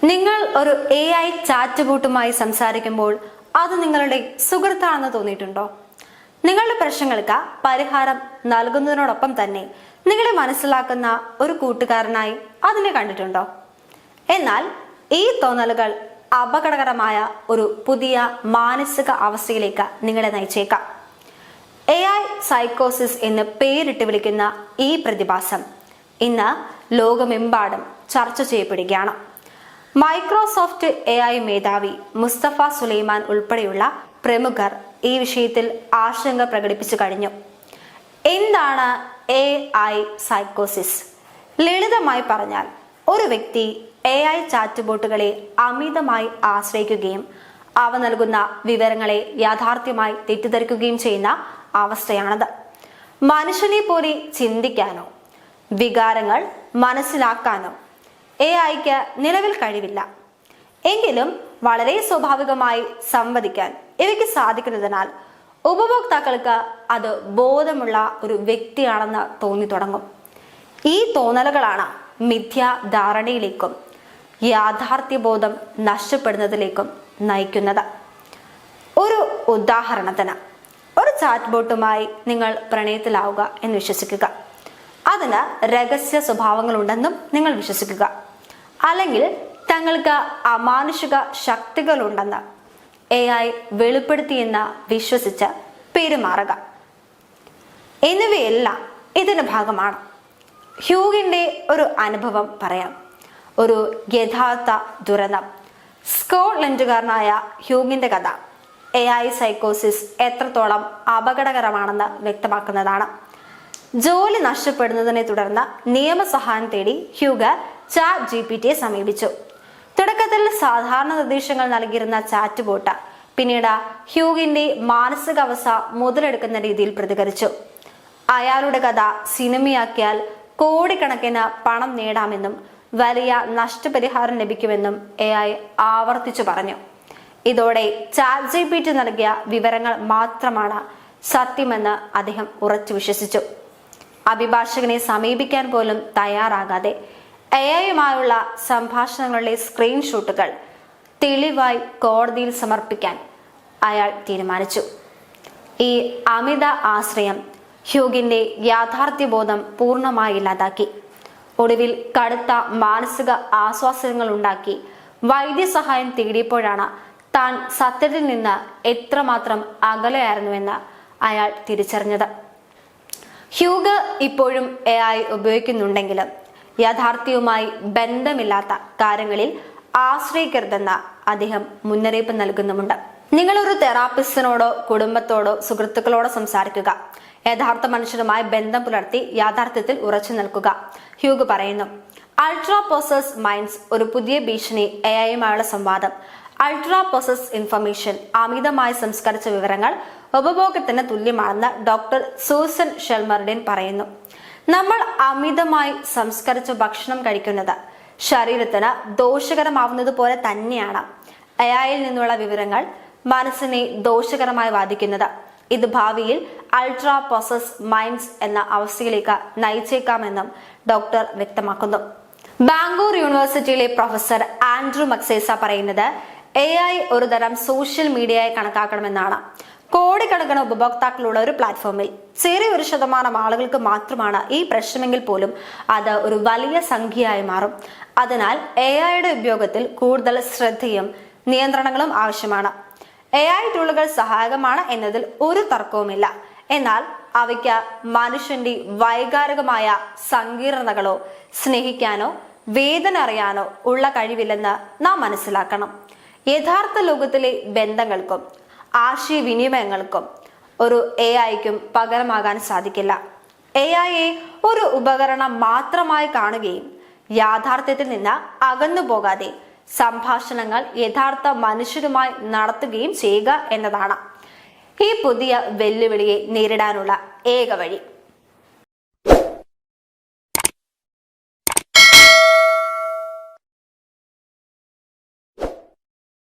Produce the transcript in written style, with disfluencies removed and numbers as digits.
നിങ്ങൾ ഒരു AI chat ബോട്ടുമായി സംസാരിക്കുമ്പോൾ അത് നിങ്ങളുടെ സുഹൃത്താണെന്ന് തോന്നിയിട്ടുണ്ടോ? നിങ്ങളുടെ പ്രശ്നങ്ങൾക്ക് പരിഹാരം നൽകുന്നതിനോടൊപ്പം തന്നെ നിങ്ങളെ മനസ്സിലാക്കുന്ന ഒരു കൂട്ടുകാരനായി അതിനെ കണ്ടിട്ടുണ്ടോ? എന്നാൽ ഈ തോന്നലുകൾ അപകടകരമായ ഒരു പുതിയ മാനസിക അവസ്ഥയിലേക്ക് നിങ്ങളെ നയിച്ചേക്കാം. AI സൈക്കോസിസ് എന്ന് പേരിട്ട് വിളിക്കുന്ന ഈ പ്രതിഭാസം ഇന്ന് ലോകമെമ്പാടും ചർച്ച ചെയ്യപ്പെടുകയാണ്. മൈക്രോസോഫ്റ്റ് AI മേധാവി മുസ്തഫ സുലൈമാൻ ഉൾപ്പെടെയുള്ള പ്രമുഖർ ഈ വിഷയത്തിൽ ആശങ്ക പ്രകടിപ്പിച്ചു കഴിഞ്ഞു. എന്താണ് AI സൈക്കോസിസ്? ലളിതമായി പറഞ്ഞാൽ, ഒരു വ്യക്തി AI ചാറ്റ് ബോട്ടുകളെ അമിതമായി ആശ്രയിക്കുകയും അവ നൽകുന്ന വിവരങ്ങളെ യാഥാർത്ഥ്യമായി തെറ്റിദ്ധരിക്കുകയും ചെയ്യുന്ന അവസ്ഥയാണത്. മനുഷ്യനെ പോലെ ചിന്തിക്കാനോ വികാരങ്ങൾ മനസ്സിലാക്കാനോ AIക്ക് നിലവിൽ കഴിവില്ല. എങ്കിലും വളരെ സ്വാഭാവികമായി സംവദിക്കാൻ ഇവയ്ക്ക് സാധിക്കുന്നതിനാൽ ഉപഭോക്താക്കൾക്ക് അത് ബോധമുള്ള ഒരു വ്യക്തിയാണെന്ന് തോന്നി തുടങ്ങും. ഈ തോന്നലുകളാണ് മിഥ്യാധാരണയിലേക്കും യാഥാർത്ഥ്യബോധം നഷ്ടപ്പെടുന്നതിലേക്കും നയിക്കുന്നത്. ഒരു ഉദാഹരണത്തിന്, ഒരു ചാറ്റ് ബോട്ടുമായി നിങ്ങൾ പ്രണയത്തിലാവുക എന്ന് വിശ്വസിക്കുക. അതിന് രഹസ്യ സ്വഭാവങ്ങളുണ്ടെന്നും നിങ്ങൾ വിശ്വസിക്കുക. അല്ലെങ്കിൽ തങ്ങൾക്ക് അമാനുഷിക ശക്തികളുണ്ടെന്ന് AI വെളിപ്പെടുത്തിയെന്ന് വിശ്വസിച്ച് പെരുമാറുക. എന്നിവയെല്ലാം ഇതിന്റെ ഭാഗമാണ്. ഹ്യൂഗിന്റെ ഒരു അനുഭവം പറയാം. ഒരു യഥാർത്ഥ ദുരന്തം. സ്കോട്ട്ലൻഡുകാരനായ ഹ്യൂഗിന്റെ കഥ AI സൈക്കോസിസ് എത്രത്തോളം അപകടകരമാണെന്ന് വ്യക്തമാക്കുന്നതാണ്. ജോലി നഷ്ടപ്പെടുന്നതിനെ തുടർന്ന് നിയമസഹായം തേടി ഹ്യൂഗ് ചാറ്റ് GPT സമീപിച്ചു. തുടക്കത്തിൽ സാധാരണ നിർദ്ദേശങ്ങൾ നൽകിയിരുന്ന ചാറ്റ് ബോട്ട് പിന്നീട് ഹ്യൂഗിന്റെ മാനസികാവസ്ഥ മുതലെടുക്കുന്ന രീതിയിൽ പ്രതികരിച്ചു. അയാളുടെ കഥ സിനിമയാക്കിയാൽ കോടിക്കണക്കിന് പണം നേടാമെന്നും വലിയ നഷ്ടപരിഹാരം ലഭിക്കുമെന്നും AI ആവർത്തിച്ചു പറഞ്ഞു. ഇതോടെ ചാറ്റ് GPT നൽകിയ വിവരങ്ങൾ മാത്രമാണ് സത്യമെന്ന് അദ്ദേഹം ഉറച്ചു വിശ്വസിച്ചു. അഭിഭാഷകനെ സമീപിക്കാൻ പോലും തയ്യാറാകാതെ AIയുമായുള്ള സംഭാഷണങ്ങളുടെ സ്ക്രീൻഷോട്ടുകൾ തെളിവായി കോടതിയിൽ സമർപ്പിക്കാൻ അയാൾ തീരുമാനിച്ചു. ഈ അമിത ആശ്രയം ഹ്യൂഗിന്റെ യാഥാർത്ഥ്യബോധം പൂർണ്ണമായി ഇല്ലാതാക്കി. ഒടുവിൽ കടുത്ത മാനസിക ആശ്വാസങ്ങൾ ഉണ്ടാക്കി വൈദ്യസഹായം തേടിയപ്പോഴാണ് താൻ സത്യത്തിൽ നിന്ന് എത്രമാത്രം അകലെയായിരുന്നുവെന്ന് അയാൾ തിരിച്ചറിഞ്ഞത്. ഹ്യൂഗ് ഇപ്പോഴും AI ഉപയോഗിക്കുന്നുണ്ടെങ്കിലും യാഥാർത്ഥ്യവുമായി ബന്ധമില്ലാത്ത കാര്യങ്ങളിൽ ആശ്രയിക്കരുതെന്ന് അദ്ദേഹം മുന്നറിയിപ്പ് നൽകുന്നുമുണ്ട്. നിങ്ങളൊരു തെറാപ്പിസ്റ്റിനോടോ കുടുംബത്തോടോ സുഹൃത്തുക്കളോടോ സംസാരിക്കുക. യഥാർത്ഥ മനുഷ്യരുമായി ബന്ധം പുലർത്തി യാഥാർത്ഥ്യത്തിൽ ഉറച്ചു നിൽക്കുക. ഹ്യൂഗ് പറയുന്നു. അൾട്രാ പ്രോസസ് മൈൻഡ്സ്, ഒരു പുതിയ ഭീഷണി AIയുമായുള്ള സംവാദം. അൾട്രാ പ്രോസസ് ഇൻഫർമേഷൻ, അമിതമായി സംസ്കരിച്ച വിവരങ്ങൾ ഉപഭോഗത്തിന് തുല്യമാണെന്ന് ഡോക്ടർ സൂസൻ ഷെൽമർഡിൻ പറയുന്നു. നമ്മൾ അമിതമായി സംസ്കരിച്ച ഭക്ഷണം കഴിക്കുന്നത് ശരീരത്തിന് ദോഷകരമാവുന്നത് പോലെ തന്നെയാണ് AIയിൽ നിന്നുള്ള വിവരങ്ങൾ മനസ്സിനെ ദോഷകരമായി ബാധിക്കുന്നത്. ഇത് ഭാവിയിൽ അൾട്രാ പ്രോസസ് മൈൻഡ്സ് എന്ന അവസ്ഥയിലേക്ക് നയിച്ചേക്കാമെന്നും ഡോക്ടർ വ്യക്തമാക്കുന്നു. ബാംഗ്ലൂർ യൂണിവേഴ്സിറ്റിയിലെ പ്രൊഫസർ ആൻഡ്രൂ മക്സേസ പറയുന്നത് AI ഒരു തരം സോഷ്യൽ മീഡിയയായി കണക്കാക്കണമെന്നാണ്. കോടിക്കണക്കിന് ഉപഭോക്താക്കളുള്ള ഒരു പ്ലാറ്റ്ഫോമിൽ ചെറിയൊരു ശതമാനം ആളുകൾക്ക് മാത്രമാണ് ഈ പ്രശ്നമെങ്കിൽ പോലും അത് ഒരു വലിയ സംഖ്യയായി മാറും. അതിനാൽ AIയുടെ ഉപയോഗത്തിൽ കൂടുതൽ ശ്രദ്ധയും നിയന്ത്രണങ്ങളും ആവശ്യമാണ്. AI ടൂളുകൾ സഹായകമാണ് എന്നതിൽ ഒരു തർക്കവുമില്ല. എന്നാൽ അവയ്ക്ക് മനുഷ്യന്റെ വൈകാരികമായ സങ്കീർണതകളോ സ്നേഹിക്കാനോ വേദന അറിയാനോ ഉള്ള കഴിവില്ലെന്ന് നാം മനസ്സിലാക്കണം. യഥാർത്ഥ ലോകത്തിലെ ബന്ധങ്ങൾക്കും ആശയവിനിമയങ്ങൾക്കും ഒരു AIക്കും പകരമാകാൻ സാധിക്കില്ല. AIയെ ഒരു ഉപകരണം മാത്രമായി കാണുകയും യാഥാർത്ഥ്യത്തിൽ നിന്ന് അകന്നു പോകാതെ സംഭാഷണങ്ങൾ യഥാർത്ഥ മനുഷ്യരുമായി നടത്തുകയും ചെയ്യുക എന്നതാണ് ഈ പുതിയ വെല്ലുവിളിയെ നേരിടാനുള്ള ഏക വഴി.